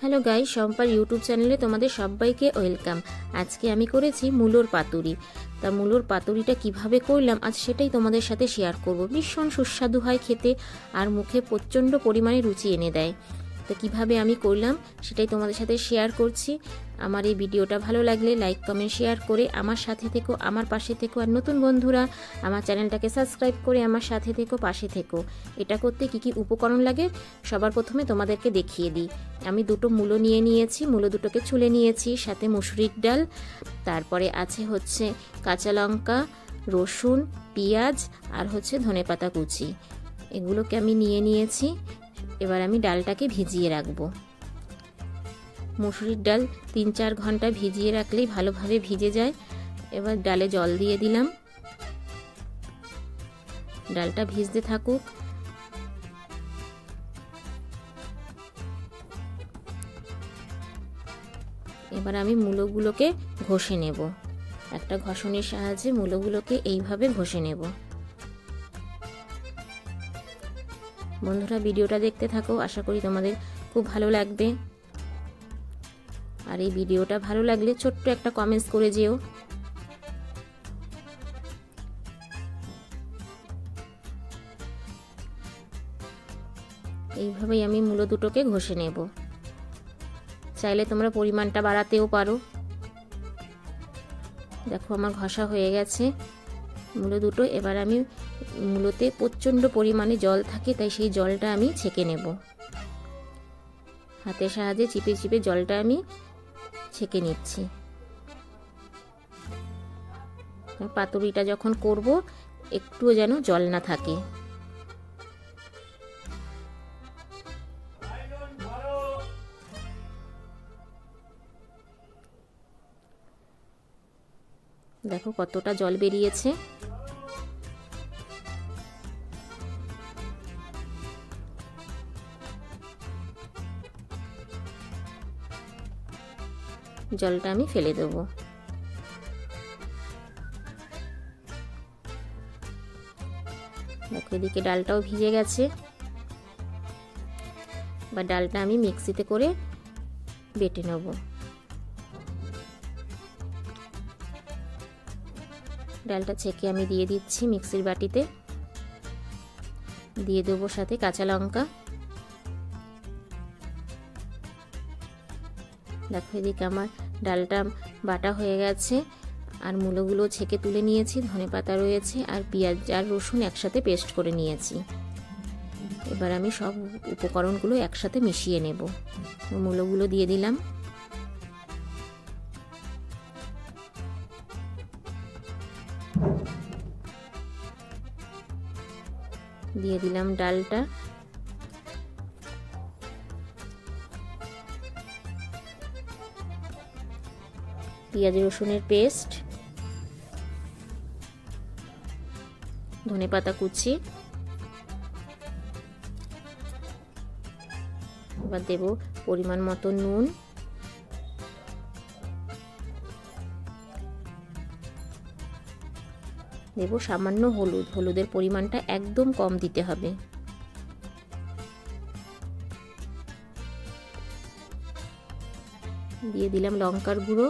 Hello guys, সম্পার YouTube চ্যানেলে তোমাদের সবাইকে ওয়েলকাম। আজকে আমি করেছি মূলোর পাতুরি। তা মূলোর পাতুরিটা কিভাবে করলাম আজ সেটাই তোমাদের সাথে শেয়ার করব। ভীষণ সুস্বাদু হয় খেতে আর মুখে প্রচণ্ড পরিমাণে রুচি এনে দেয়। তো কিভাবে আমি করলাম সেটাই তোমাদের সাথে শেয়ার করছি। আমার এই ভিডিওটা ভালো লাগলে লাইক কমেন্ট শেয়ার করে আমার সাথে থেকো, আমার পাশে থেকো। আর নতুন বন্ধুরা আমার চ্যানেলটাকে সাবস্ক্রাইব করে আমার সাথে থেকো, পাশে থেকো। এটা করতে কি কি উপকরণ লাগে সবার প্রথমে তোমাদেরকে দেখিয়ে দিই। আমি দুটো মূলো নিয়ে নিয়েছি, মূলো দুটোকে ছুলে নিয়েছি, সাথে মুসুরির ডাল, তারপরে আছে হচ্ছে কাঁচা লঙ্কা, রসুন, পেঁয়াজ আর হচ্ছে ধনেপাতা কুচি। এগুলোকে আমি নিয়ে নিয়েছি। এবার আমি ডালটাকে ভিজিয়ে রাখবো। মুসুরির ডাল 3-4 ঘন্টা ভিজিয়ে রাখলেই ভালোভাবে ভিজে যায়। এবার ডালে জল দিয়ে দিলাম, ডালটা ভিজতে থাকুক। এবার আমি মূলোগুলোকে ঘষে নেব। একটা ঘষণির সাহায্যে মূলোগুলোকে এইভাবে ঘষে নেব। বন্ধুরা ভিডিওটা দেখতে থাকো, আশা করি তোমাদের খুব ভালো লাগবে। আর এই ভিডিওটা ভালো লাগলে ছোট্ট একটা কমেন্টস করে যেও। এইভাবেই আমি মূলো দুটোকে ঘষে নেব। চাইলে তোমরা পরিমাণটা বাড়াতেও পারো। দেখো আমার ঘষা হয়ে গেছে মূলো দুটো। এবার আমি মূলোতে প্রচণ্ড পরিমাণে জল থাকে, তাই সেই জলটা আমি ছেঁকে নেব। হাতের সাহায্যে চিপে চিপে জলটা আমি ছেঁকে নিচ্ছি। পাতুরিটা যখন করব একটুও যেন জল না থাকে। দেখো কতটা জল বেরিয়েছে। জলটা আমি ফেলে দেব। দেখো এদিকে ডালটাও ভিজে গেছে। বা ডালটা আমি মিক্সিতে করে বেটে নেব। ডালটা ছেঁকে আমি দিয়ে দিচ্ছি মিক্সির বাটিতে। দিয়ে দেবো সাথে কাঁচা লঙ্কা। দেখো এদিকে আমার ডালটা বাটা হয়ে গেছে আর মূলোগুলো ছেঁকে তুলে নিয়েছি। ধনেপাতা রয়েছে আর পেঁয়াজ আর রসুন একসাথে পেস্ট করে নিয়েছি। এবার আমি সব উপকরণগুলো একসাথে মিশিয়ে নেব। মূলোগুলো দিয়ে দিলাম, দিয়ে দিলাম ডালটা, পেঁয়াজ রসুনের পেস্ট, ধনেপাতা কুচি। এবার দেব পরিমাণ মতো নুন, দেব সামান্য হলুদ। হলুদের পরিমাণটা একদম কম দিতে হবে। দিয়ে দিলাম লঙ্কার গুঁড়ো,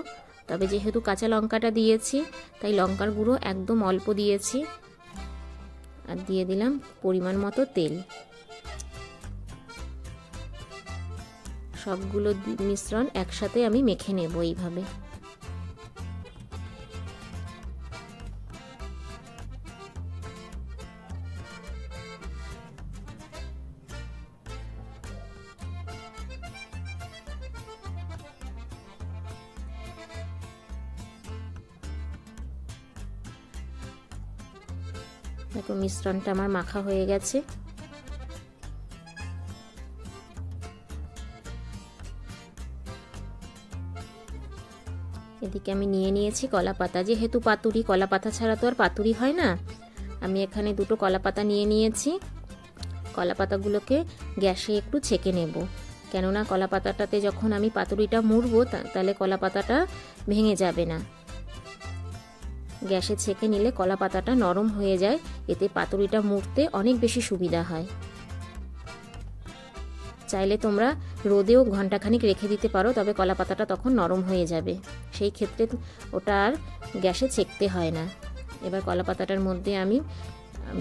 তবে যেহেতু কাঁচা লঙ্কাটা দিয়েছি তাই লঙ্কার গুঁড়ো একদম অল্প দিয়েছি। আর দিয়ে দিলাম পরিমাণ মতো তেল। সবগুলো মিশ্রণ একসাথে আমি মেখে নেব এইভাবে। দেখো মিশ্রণটা আমার মাখা হয়ে গেছে। এদিকে আমি নিয়ে নিয়েছি কলা পাতা। যেহেতু পাতুরি, কলা পাতা ছাড়া তো আর পাতুরি হয় না। আমি এখানে দুটো কলা পাতা নিয়ে নিয়েছি। কলা পাতাগুলোকে গ্যাসে একটু ছেঁকে নেব, কেননা কলা পাতাটাতে যখন আমি পাতুরিটা মুড়বো তাহলে কলা পাতাটা ভেঙে যাবে না। গ্যাসে ছেঁকে নিলে কলা পাতাটা নরম হয়ে যায়, এতে পাতুরিটা মুড়তে অনেক বেশি সুবিধা হয়। চাইলে তোমরা রোদেও ঘন্টাখানিক রেখে দিতে পারো, তবে কলা পাতাটা তখন নরম হয়ে যাবে, সেই ক্ষেত্রে ওটা আর গ্যাসে ছেঁকতে হয় না। এবার কলা পাতাটার মধ্যে আমি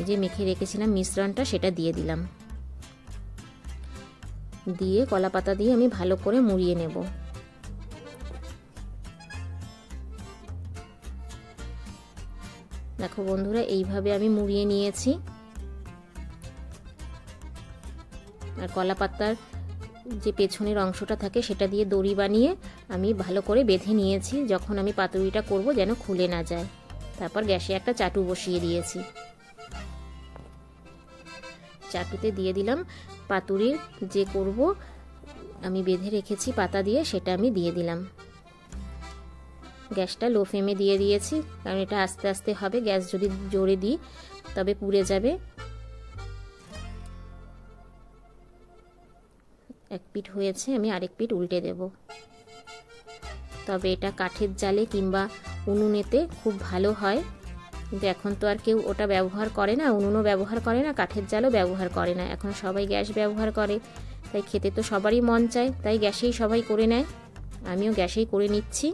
যে মেখে রেখেছিলাম মিশ্রণটা সেটা দিয়ে দিলাম, দিয়ে কলা পাতা দিয়ে আমি ভালো করে মুড়িয়ে নেব। দেখো বন্ধুরা, এইভাবে আমি মুড়িয়ে নিয়েছি। আর কলা পাতার যে পেছনের অংশটা থাকে সেটা দিয়ে দড়ি বানিয়ে আমি ভালো করে বেঁধে নিয়েছি, যখন আমি পাতুরিটা করব যেন খুলে না যায়। তারপর গ্যাসে একটা চাটু বসিয়ে দিয়েছি, চাটুতে দিয়ে দিলাম পাতুরির যে করব আমি বেঁধে রেখেছি পাতা দিয়ে, সেটা আমি দিয়ে দিলাম। গ্যাসটা লো ফ্লেমে দিয়ে দিয়েছি, কারণ এটা আস্তে আস্তে হবে, গ্যাস যদি জোরে দিই তবে পুড়ে যাবে। এক পিঠ হয়েছে, আমি আরেক পিঠ উল্টে দেব। তবে এটা কাঠের জালে কিংবা উনুনেতে খুব ভালো হয়, কিন্তু এখন তো আর কেউ ওটা ব্যবহার করে না, উনুনও ব্যবহার করে না, কাঠের জালও ব্যবহার করে না, এখন সবাই গ্যাস ব্যবহার করে। তাই খেতে তো সবারই মন চায়, তাই গ্যাসেই সবাই করে নেয়, আমিও গ্যাসেই করে নিচ্ছি।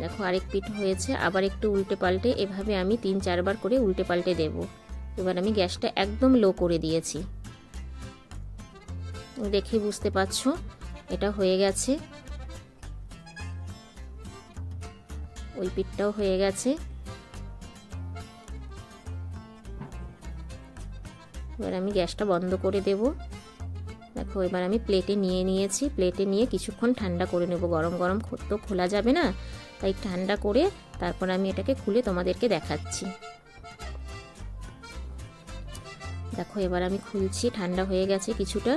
দেখো আরেক পিঠ হয়েছে, আবার একটু উল্টে পাল্টে এভাবে আমি 3-4 বার করে উল্টে পাল্টে দেব। এবার আমি গ্যাসটা একদম লো করে দিয়েছি, দেখে বুঝতে পারছো এটা হয়ে গেছে। ওই পিঠটাও হয়ে গেছে। এবার আমি গ্যাসটা বন্ধ করে দেব। দেখো এবার আমি প্লেটে নিয়ে নিয়েছি, প্লেটে নিয়ে কিছুক্ষণ ঠান্ডা করে নেব, গরম গরম তো খোলা যাবে না, তাই ঠান্ডা করে তারপর আমি এটাকে খুলে তোমাদেরকে দেখাচ্ছি। দেখো এবার আমি খুলছি, ঠান্ডা হয়ে গেছে কিছুটা।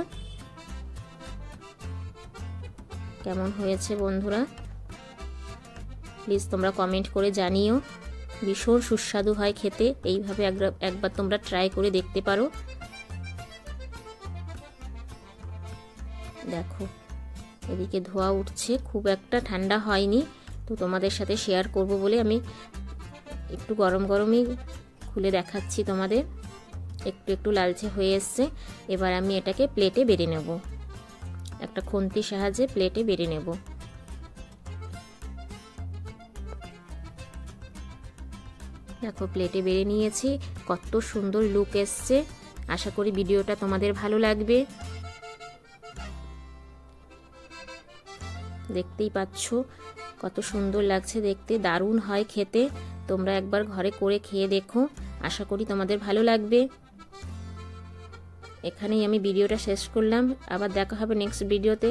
কেমন হয়েছে বন্ধুরা প্লিজ তোমরা কমেন্ট করে জানিও। ভীষণ সুস্বাদু হয় খেতে, এইভাবে একবার তোমরা ট্রাই করে দেখতে পারো। দেখো এদিকে ধোয়া উঠছে, খুব একটা ঠান্ডা হয়নি, তো তোমাদের সাথে শেয়ার করব বলে আমি একটু গরম গরমই খুলে দেখাচ্ছি তোমাদের। একটু একটু লালচে হয়ে এসছে। এবার আমি এটাকে প্লেটে বেড়ে নেব, একটা খুন্তির সাহায্যে প্লেটে বেড়ে নেব। দেখো প্লেটে বেড়ে নিয়েছি, কত সুন্দর লুক এসছে। আশা করি ভিডিওটা তোমাদের ভালো লাগবে। দেখতেই পাচ্ছ কত সুন্দর লাগছে দেখতে, দারুণ হয় খেতে। তোমরা একবার ঘরে করে খেয়ে দেখো, আশা করি তোমাদের ভালো লাগবে। এখানেই আমি ভিডিওটা শেষ করলাম, আবার দেখা হবে নেক্সট ভিডিওতে।